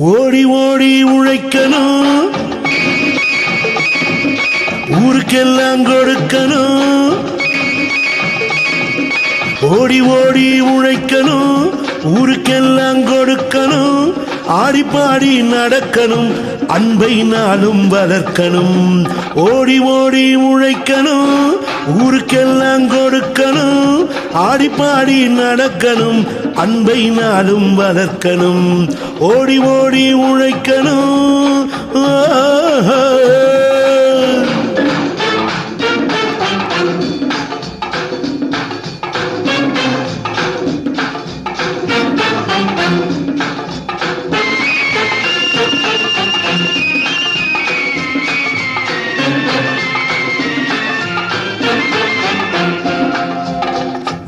ஓடி ஓடி உழைக்கணும், ஊருக்கெல்லாம் கொடுக்கணும். ஓடி ஓடி உழைக்கணும், ஊருக்கெல்லாம் கொடுக்கணும். ஆடி பாடி நடக்கணும், அன்பை நாளும் வளர்க்கணும். ஓடி ஓடி உழைக்கணும், ஊருக்கெல்லாம் கொடுக்கணும். ஆடி பாடி நடக்கணும், அன்பை நாளும் வளர்க்கணும். ஓடி ஓடி உழைக்கணும்.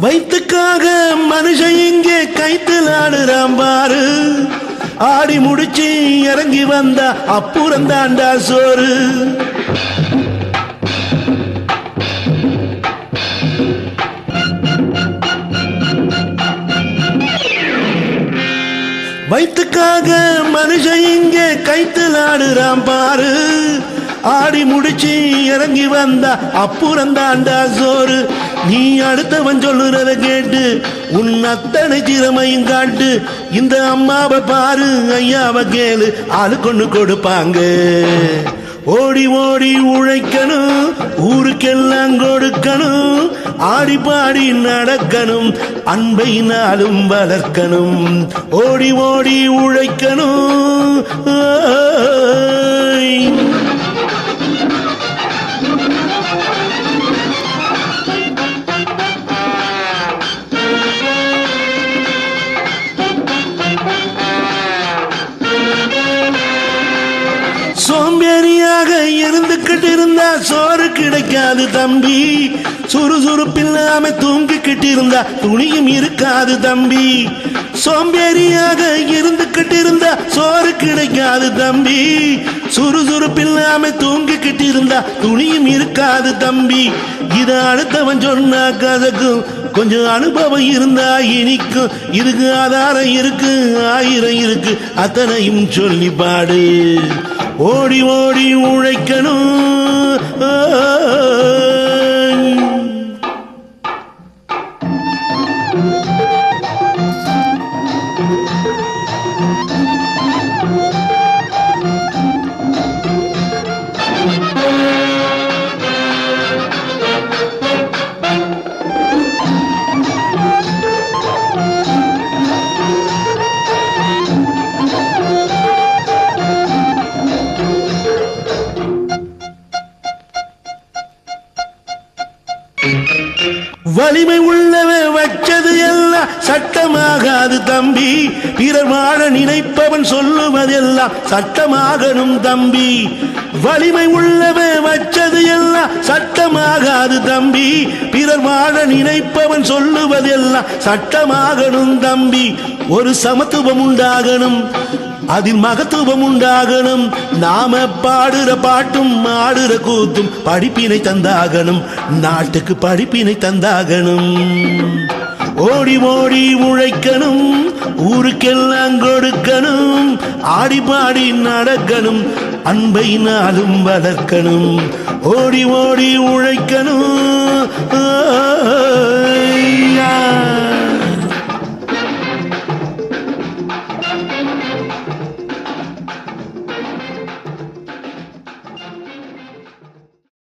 வயிற்றுக்காக மனுஷன் இங்கே கைத்தில் ஆடுறான் பாரு. ஆடி முடிச்சு இறங்கி வந்தா அப்புறம் தாண்டா சோறு. வயிற்றுக்காக மனுஷன் இங்கே கைத்தில் ஆடுறான் பாரு. ஆடி முடிச்சு இறங்கி வந்தா அப்புறம் தாண்டா சோறு. நீ அடுத்தவன் சொல்லுறத கேட்டு உன் அத்தனை திறமையும் காட்டு. இந்த அம்மாவை பாரு, ஐயாவை கேளு, ஆளு கொண்டு கொடுப்பாங்க. ஓடி ஓடி உழைக்கணும், ஊருக்கெல்லாம் கொடுக்கணும். ஆடி பாடி நடக்கணும், அன்பை நாளும் வளர்க்கணும். ஓடி ஓடி உழைக்கணும். சோம்பேறியாக இருந்துகிட்டு இருந்தா சோறு கிடைக்காது தம்பி. சுறுசுறுப்பில்லாம தூங்கிக்கிட்டு இருந்தா துணியும் இருக்காது தம்பி. சோம்பேறியாக இருந்துகிட்டு இருந்தா சோறு கிடைக்காது தம்பி. சுறுசுறுப்பில்லாம தூங்கிக்கிட்டு இருந்தா துணியும் இருக்காது தம்பி. இத அடுத்தவன் சொன்னா கதக்கும், கொஞ்சம் அனுபவம் இருந்தா இனிக்கும். இதுக்கு ஆதாரம் இருக்கு, ஆயிரம் இருக்கு, அத்தனையும் சொல்லி பாடு. ஓடி ஓடி உழைக்கணும். வலிமை உள்ளவே வச்சது எல்லாம் சட்டமாகாது தம்பி. பிறர் வாழ நினைப்பவன் சொல்லுவதெல்லாம் சட்டமாகணும் தம்பி. வலிமை உள்ளவே வச்சது எல்லாம் சட்டமாகாது தம்பி. பிறர் வாழ நினைப்பவன் சொல்லுவதெல்லாம் சட்டமாகணும் தம்பி. ஒரு சமத்துவம் உண்டாகணும், அதில் மகத்துவம் உண்டாகணும். நாம பாடுற பாட்டும் ஆடுற கூத்தும் படிப்பினை தந்தாகணும், நாட்டுக்கு படிப்பினை தந்தாகணும். ஓடி ஓடி உழைக்கணும், ஊருக்கெல்லாம் கொடுக்கணும். ஆடி பாடி நடக்கணும், அன்பை நாளும் வளர்க்கணும். ஓடி ஓடி உழைக்கணும்.